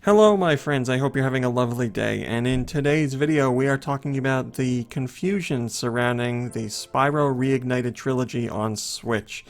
Hello my friends, I hope you're having a lovely day, and in today's video we are talking about the confusion surrounding the Spyro Reignited Trilogy on Switch.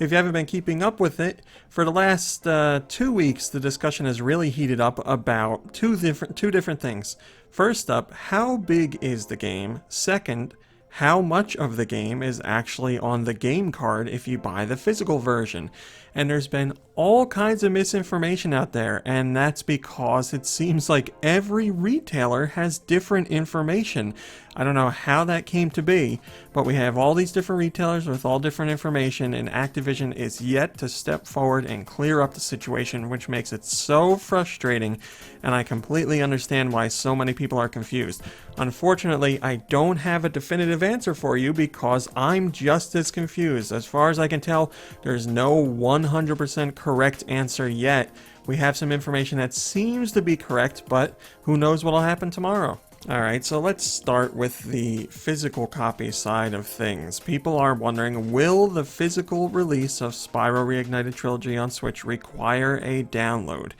If you haven't been keeping up with it, for the last 2 weeks the discussion has really heated up about two different things. First up, how big is the game? Second, how much of the game is actually on the game card if you buy the physical version. And there's been all kinds of misinformation out there, and that's because it seems like every retailer has different information. I don't know how that came to be, but we have all these different retailers with all different information, and Activision is yet to step forward and clear up the situation, which makes it so frustrating, and I completely understand why so many people are confused. Unfortunately, I don't have a definitive answer for you because I'm just as confused. As far as I can tell, there's no 100% correct answer yet. We have some information that seems to be correct, but who knows what'll happen tomorrow. Alright, so let's start with the physical copy side of things. People are wondering, will the physical release of Spyro Reignited Trilogy on Switch require a download?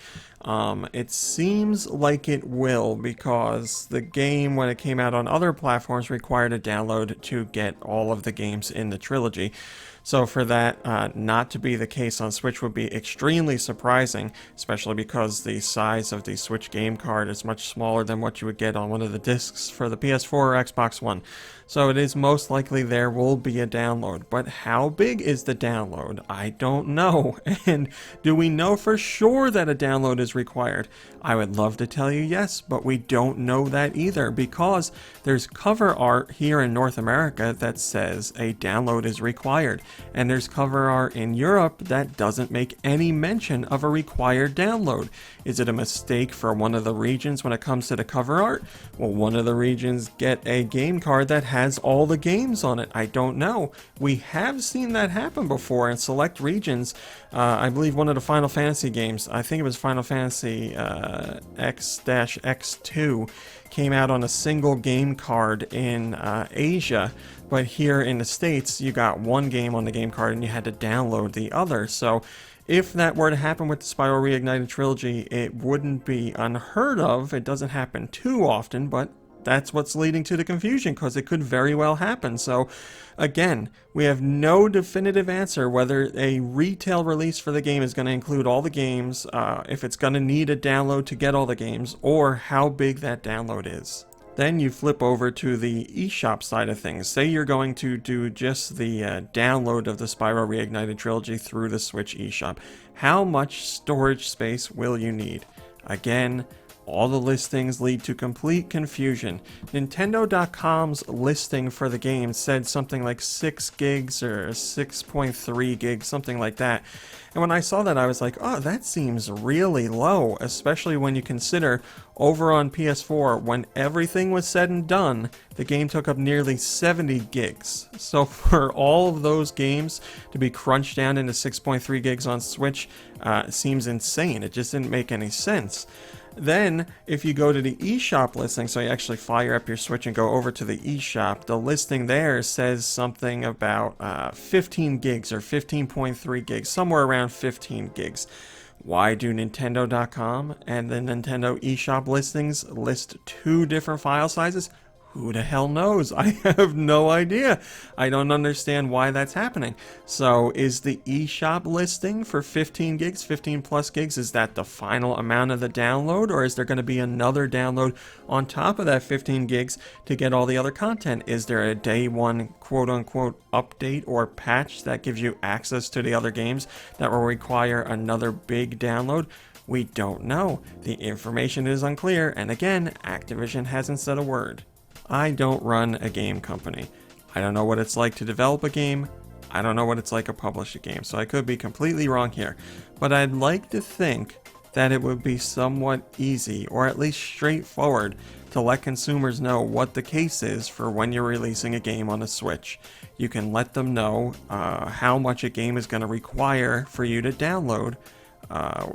It seems like it will, because the game, when it came out on other platforms, required a download to get all of the games in the trilogy. So for that not to be the case on Switch would be extremely surprising, especially because the size of the Switch game card is much smaller than what you would get on one of the discs for the PS4 or Xbox One. So it is most likely there will be a download, but how big is the download? I don't know. And do we know for sure that a download is required? I would love to tell you yes, but we don't know that either, because there's cover art here in North America that says a download is required, and there's cover art in Europe that doesn't make any mention of a required download. Is it a mistake for one of the regions when it comes to the cover art? Will one of the regions get a game card that has all the games on it? I don't know. We have seen that happen before in select regions. I believe one of the Final Fantasy games, I think it was Final Fantasy X-X2, came out on a single game card in Asia, but here in the States you got one game on the game card and you had to download the other. So if that were to happen with the Spyro Reignited Trilogy, it wouldn't be unheard of. It doesn't happen too often, but that's what's leading to the confusion, because it could very well happen. So again, we have no definitive answer whether a retail release for the game is going to include all the games, if it's going to need a download to get all the games, or how big that download is. Then you flip over to the eShop side of things. Say you're going to do just the download of the Spyro Reignited Trilogy through the Switch eShop. How much storage space will you need? Again, all the listings lead to complete confusion. Nintendo.com's listing for the game said something like 6 gigs or 6.3 gigs, something like that. And when I saw that, I was like, oh, that seems really low, especially when you consider over on PS4, when everything was said and done, the game took up nearly 70 gigs. So for all of those games to be crunched down into 6.3 gigs on Switch seems insane. It just didn't make any sense. Then, if you go to the eShop listing, so you actually fire up your Switch and go over to the eShop, the listing there says something about 15 gigs or 15.3 gigs, somewhere around 15 gigs. Why do Nintendo.com and the Nintendo eShop listings list two different file sizes? Who the hell knows? I have no idea. I don't understand why that's happening. So is the eShop listing for 15 gigs, 15 plus gigs, is that the final amount of the download? Or is there going to be another download on top of that 15 gigs to get all the other content? Is there a day one quote unquote update or patch that gives you access to the other games that will require another big download? We don't know. The information is unclear, and again, Activision hasn't said a word. I don't run a game company. I don't know what it's like to develop a game. I don't know what it's like to publish a game, so I could be completely wrong here. But I'd like to think that it would be somewhat easy, or at least straightforward, to let consumers know what the case is for when you're releasing a game on a Switch. You can let them know how much a game is going to require for you to download,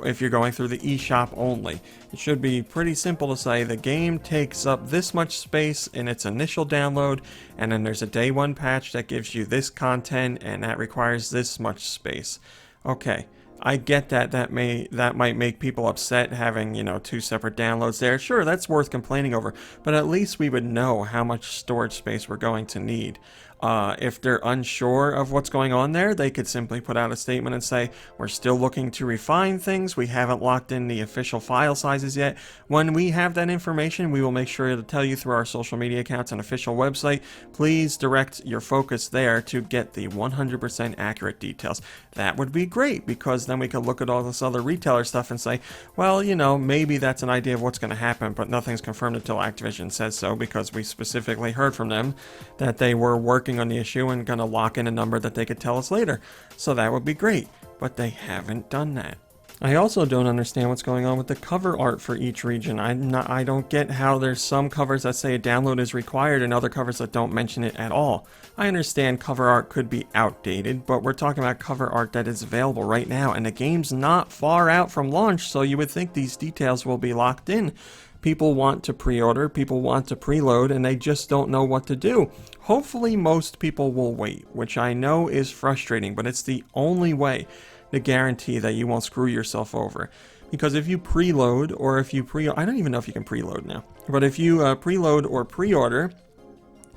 if you're going through the eShop only. It should be pretty simple to say the game takes up this much space in its initial download, and then there's a day one patch that gives you this content and that requires this much space. Okay, I get that might make people upset having, you know, 2 separate downloads there. Sure, that's worth complaining over, but at least we would know how much storage space we're going to need. If they're unsure of what's going on there, they could simply put out a statement and say, we're still looking to refine things. We haven't locked in the official file sizes yet. When we have that information, we will make sure to tell you through our social media accounts and official website. Please direct your focus there to get the 100% accurate details. That would be great, because then we could look at all this other retailer stuff and say, well, you know, maybe that's an idea of what's going to happen, but nothing's confirmed until Activision says so, because we specifically heard from them that they were working on the issue and going to lock in a number that they could tell us later. So that would be great, but they haven't done that. I also don't understand what's going on with the cover art for each region. I don't get how there's some covers that say a download is required and other covers that don't mention it at all. I understand cover art could be outdated, but we're talking about cover art that is available right now, and the game's not far out from launch, so you would think these details will be locked in. People want to pre-order, people want to preload, and they just don't know what to do. Hopefully most people will wait, which I know is frustrating, but it's the only way to guarantee that you won't screw yourself over. Because if you preload, or if you I don't even know if you can preload now, but if you preload or pre-order,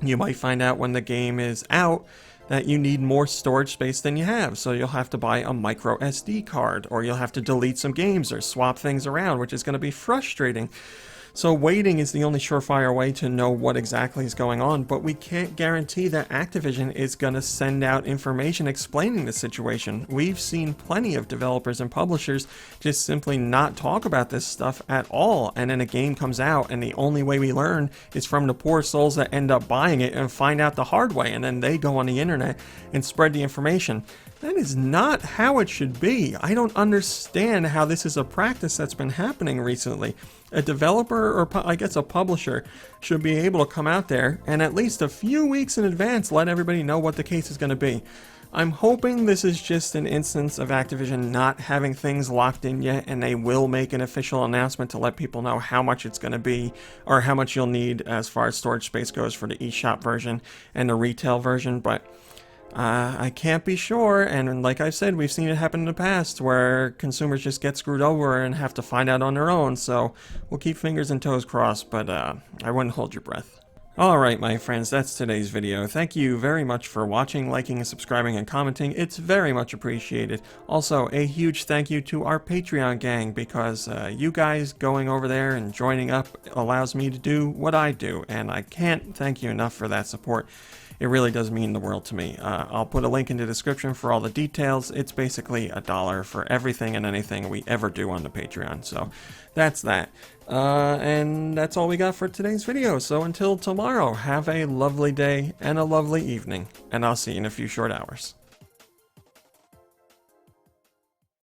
you might find out when the game is out that you need more storage space than you have, so you'll have to buy a micro SD card, or you'll have to delete some games or swap things around, which is going to be frustrating. So waiting is the only surefire way to know what exactly is going on, but we can't guarantee that Activision is going to send out information explaining the situation. We've seen plenty of developers and publishers just simply not talk about this stuff at all, and then a game comes out and the only way we learn is from the poor souls that end up buying it and find out the hard way, and then they go on the internet and spread the information. That is not how it should be. I don't understand how this is a practice that's been happening recently. A developer, or I guess a publisher, should be able to come out there and at least a few weeks in advance let everybody know what the case is going to be. I'm hoping this is just an instance of Activision not having things locked in yet, and they will make an official announcement to let people know how much it's going to be, or how much you'll need as far as storage space goes for the eShop version and the retail version, but I can't be sure, and like I said, we've seen it happen in the past where consumers just get screwed over and have to find out on their own, so we'll keep fingers and toes crossed, but I wouldn't hold your breath. Alright my friends, that's today's video. Thank you very much for watching, liking, and subscribing, and commenting. It's very much appreciated. Also, a huge thank you to our Patreon gang, because you guys going over there and joining up allows me to do what I do, and I can't thank you enough for that support. It really does mean the world to me. I'll put a link in the description for all the details. It's basically $1 for everything and anything we ever do on the Patreon. So that's that. And that's all we got for today's video. So until tomorrow, have a lovely day and a lovely evening. And I'll see you in a few short hours.